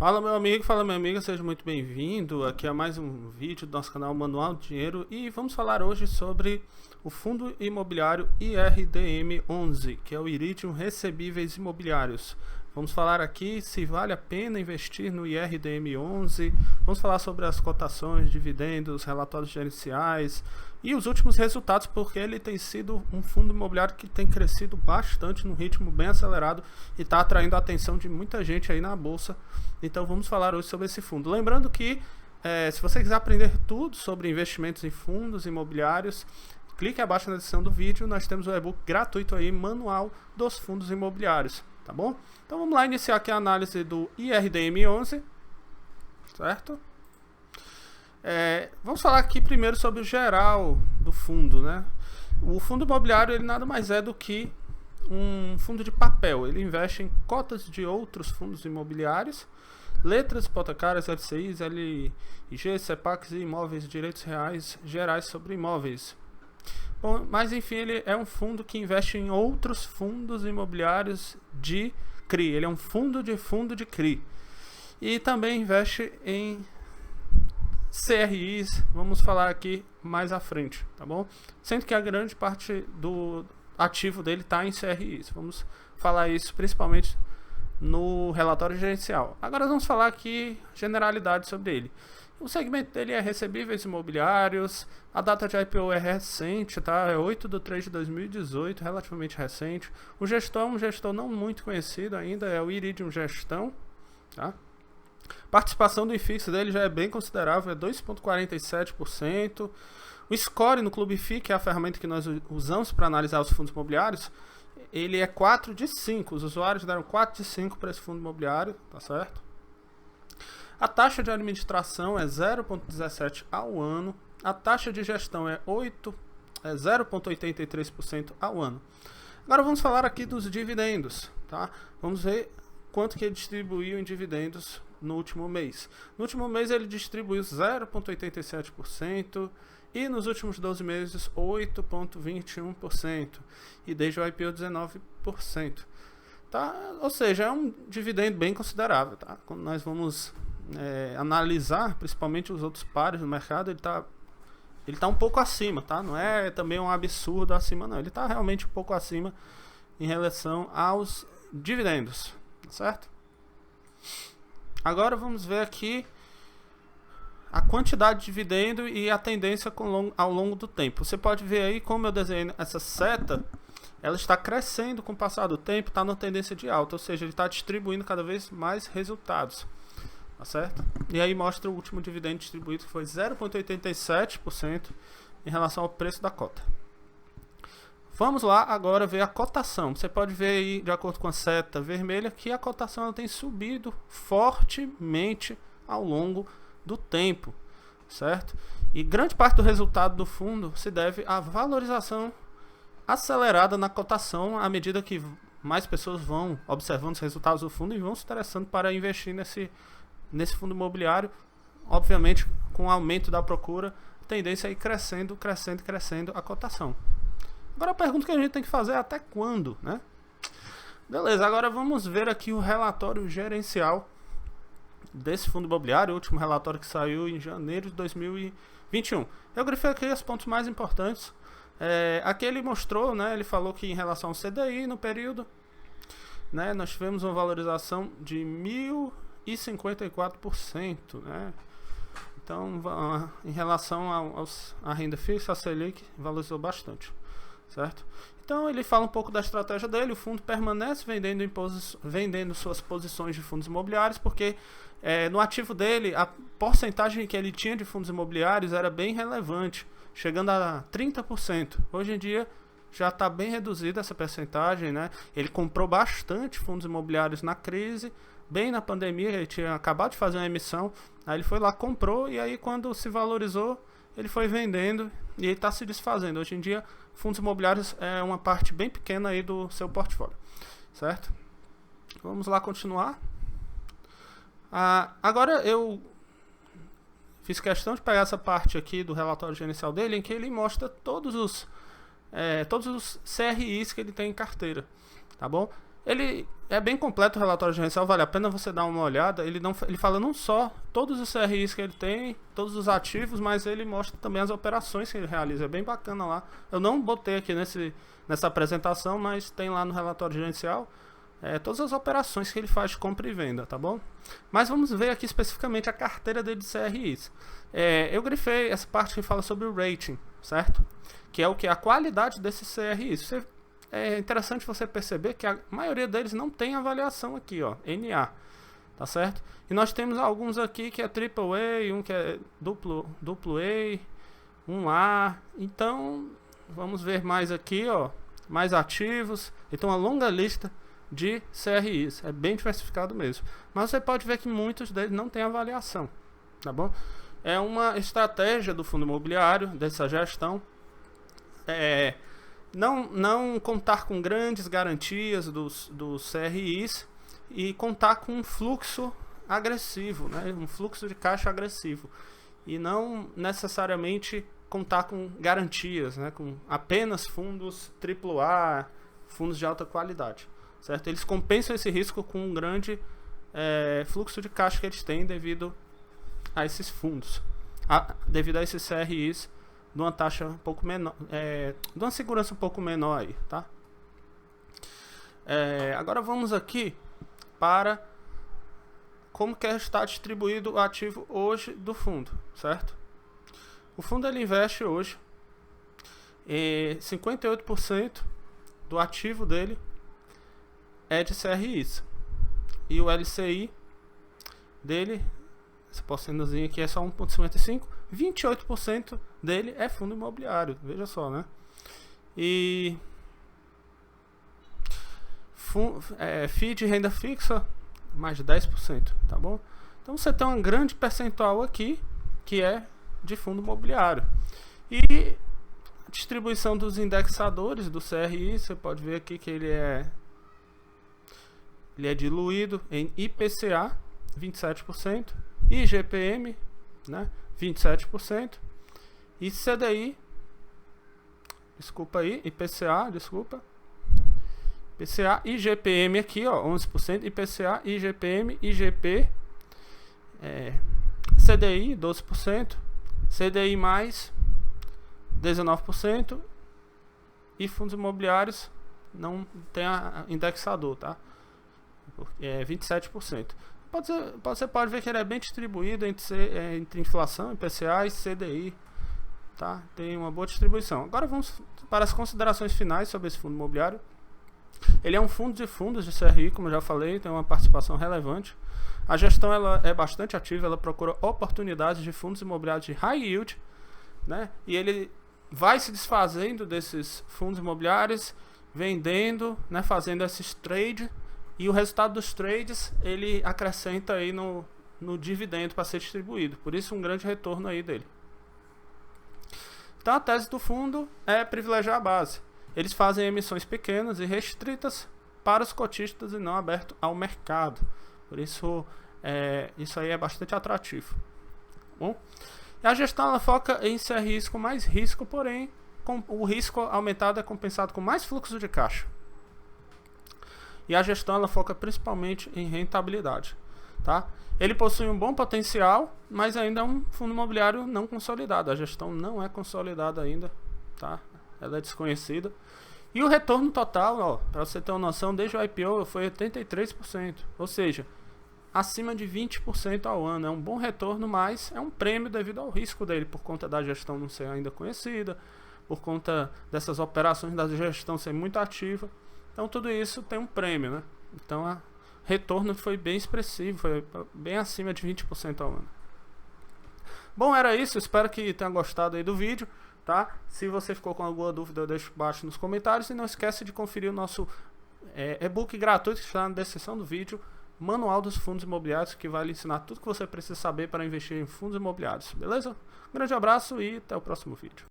Fala meu amigo, fala minha amiga, seja muito bem-vindo. Aqui é mais um vídeo do nosso canal Manual do Dinheiro e vamos falar hoje sobre o Fundo Imobiliário IRDM11, que é o Iridium Recebíveis Imobiliários. Vamos falar aqui se vale a pena investir no IRDM11, vamos falar sobre as cotações, dividendos, relatórios gerenciais e os últimos resultados, porque ele tem sido um fundo imobiliário que tem crescido bastante num ritmo bem acelerado e está atraindo a atenção de muita gente aí na bolsa. Então vamos falar hoje sobre esse fundo. Lembrando que se você quiser aprender tudo sobre investimentos em fundos imobiliários, clique abaixo na descrição do vídeo, nós temos o e-book gratuito aí, Manual dos Fundos Imobiliários. Tá bom? Então vamos lá iniciar aqui a análise do IRDM11, certo? Vamos falar aqui primeiro sobre o geral do fundo, né? O fundo imobiliário ele nada mais é do que um fundo de papel. Ele investe em cotas de outros fundos imobiliários, letras hipotecárias, LCIs, LIG, CEPACs e imóveis, direitos reais gerais sobre imóveis. Bom, mas enfim, ele é um fundo que investe em outros fundos imobiliários de CRI. Ele é um fundo de CRI. E também investe em CRIs, vamos falar aqui mais à frente, tá bom? Sendo que a grande parte do ativo dele está em CRIs. Vamos falar isso principalmente no relatório gerencial. Agora vamos falar aqui generalidade sobre ele. O segmento dele é recebíveis imobiliários, a data de IPO é recente, tá? É 8/3/2018, relativamente recente. O gestor é um gestor não muito conhecido ainda, é o Iridium Gestão, tá? Participação do IFIX dele já é bem considerável, é 2,47%. O score no Clube FI, que é a ferramenta que nós usamos para analisar os fundos imobiliários, ele é 4 de 5. Os usuários deram 4 de 5 para esse fundo imobiliário, tá certo? A taxa de administração é 0,17 ao ano. A taxa de gestão é 0,83% ao ano. Agora vamos falar aqui dos dividendos, tá? Vamos ver quanto que ele distribuiu em dividendos no último mês. No último mês ele distribuiu 0,87% e nos últimos 12 meses 8,21% e desde o IPO 19%. Tá? Ou seja, é um dividendo bem considerável, tá? Quando nós vamos analisar principalmente os outros pares do mercado, ele tá um pouco acima, tá? Não é também um absurdo acima, não. Ele está realmente um pouco acima em relação aos dividendos, certo? Agora vamos ver aqui a quantidade de dividendo e a tendência ao longo do tempo. Você pode ver aí como eu desenhei essa seta, ela está crescendo com o passar do tempo, está na tendência de alta, ou seja, ele está distribuindo cada vez mais resultados. Tá certo? E aí mostra o último dividendo distribuído, que foi 0,87% em relação ao preço da cota. Vamos lá agora ver a cotação. Você pode ver aí, de acordo com a seta vermelha, que a cotação ela tem subido fortemente ao longo do tempo, certo? E grande parte do resultado do fundo se deve à valorização acelerada na cotação à medida que mais pessoas vão observando os resultados do fundo e vão se interessando para investir nesse fundo imobiliário. Obviamente, com o aumento da procura, a tendência é ir crescendo a cotação. Agora a pergunta que a gente tem que fazer é até quando, né? Beleza, agora vamos ver aqui o relatório gerencial desse fundo imobiliário, o último relatório que saiu em janeiro de 2021. Eu grifei aqui os pontos mais importantes. Aqui ele mostrou, né? Ele falou que em relação ao CDI no período, né, nós tivemos uma valorização de 1.054%, né? Então, em relação à renda fixa, a Selic valorizou bastante, certo? Então, ele fala um pouco da estratégia dele. O fundo permanece vendendo suas posições de fundos imobiliários, porque no ativo dele, a porcentagem que ele tinha de fundos imobiliários era bem relevante, chegando a 30%. Hoje em dia, já está bem reduzida essa percentagem, né? Ele comprou bastante fundos imobiliários na crise, bem na pandemia, ele tinha acabado de fazer uma emissão, aí ele foi lá, comprou, e aí quando se valorizou, ele foi vendendo e ele está se desfazendo. Hoje em dia, fundos imobiliários é uma parte bem pequena aí do seu portfólio, certo? Vamos lá continuar. Agora eu fiz questão de pegar essa parte aqui do relatório gerencial dele, em que ele mostra todos os CRIs que ele tem em carteira, tá bom? Ele é bem completo, o relatório gerencial, vale a pena você dar uma olhada. Ele fala não só todos os CRIs que ele tem, todos os ativos, mas ele mostra também as operações que ele realiza. É bem bacana lá. Eu não botei aqui nessa apresentação, mas tem lá no relatório gerencial todas as operações que ele faz de compra e venda, tá bom? Mas vamos ver aqui especificamente a carteira dele de CRIs. Eu grifei essa parte que fala sobre o rating, certo? Que é o que? A qualidade desses CRIs. É interessante você perceber que a maioria deles não tem avaliação aqui, ó, NA, tá certo? E nós temos alguns aqui que é AAA, um que é duplo A, 1A. Então, vamos ver mais aqui, ó, mais ativos. Então, uma longa lista de CRIs, é bem diversificado mesmo. Mas você pode ver que muitos deles não têm avaliação, tá bom? É uma estratégia do fundo imobiliário, dessa gestão, não contar com grandes garantias dos CRIs e contar com um fluxo agressivo, né? Um fluxo de caixa agressivo, e não necessariamente contar com garantias, né? Com apenas fundos AAA, fundos de alta qualidade, certo? Eles compensam esse risco com um grande fluxo de caixa que eles têm devido a esses fundos, devido a esses CRIs de uma taxa um pouco menor, de uma segurança um pouco menor aí, tá? Agora vamos aqui para como que está distribuído o ativo hoje do fundo, certo? O fundo ele investe hoje 58% do ativo dele é de CRIs, e o LCI dele, essa porcentazinha aqui é só 1,55%, 28% dele é fundo imobiliário, veja só, né? E FII de renda fixa, mais de 10%, tá bom? Então você tem um grande percentual aqui que é de fundo imobiliário. E a distribuição dos indexadores do CRI, você pode ver aqui que ele é diluído em IPCA, 27%, IGPM, né, 27%, e CDI, IPCA, IGPM aqui, ó, 11%, IPCA, IGPM, IGP, CDI, 12%, CDI mais, 19%, e fundos imobiliários não tem indexador, tá? 27%. Você pode ver que ele é bem distribuído entre inflação, IPCA e CDI, tá? Tem uma boa distribuição. Agora vamos para as considerações finais sobre esse fundo imobiliário. Ele é um fundo de fundos de CRI, como eu já falei, tem uma participação relevante. A gestão ela é bastante ativa, ela procura oportunidades de fundos imobiliários de high yield, né? E ele vai se desfazendo desses fundos imobiliários, vendendo, né? Fazendo esses trades. E o resultado dos trades ele acrescenta aí no dividendo para ser distribuído. Por isso um grande retorno aí dele. Então a tese do fundo é privilegiar a base. Eles fazem emissões pequenas e restritas para os cotistas e não aberto ao mercado. Por isso isso aí é bastante atrativo. Bom, e a gestão ela foca em CRIs com mais risco, porém o risco aumentado é compensado com mais fluxo de caixa. E a gestão ela foca principalmente em rentabilidade, tá? Ele possui um bom potencial, mas ainda é um fundo imobiliário não consolidado. A gestão não é consolidada ainda, tá? Ela é desconhecida. E o retorno total, para você ter uma noção, desde o IPO foi 83%, ou seja, acima de 20% ao ano. É um bom retorno, mas é um prêmio devido ao risco dele, por conta da gestão não ser ainda conhecida, por conta dessas operações da gestão ser muito ativa. Então tudo isso tem um prêmio, né? Então o retorno foi bem expressivo, foi bem acima de 20% ao ano. Bom, era isso, espero que tenha gostado aí do vídeo, tá? Se você ficou com alguma dúvida, eu deixo abaixo nos comentários, e não esquece de conferir o nosso e-book gratuito que está na descrição do vídeo, Manual dos Fundos Imobiliários, que vai lhe ensinar tudo que você precisa saber para investir em fundos imobiliários, beleza? Um grande abraço e até o próximo vídeo.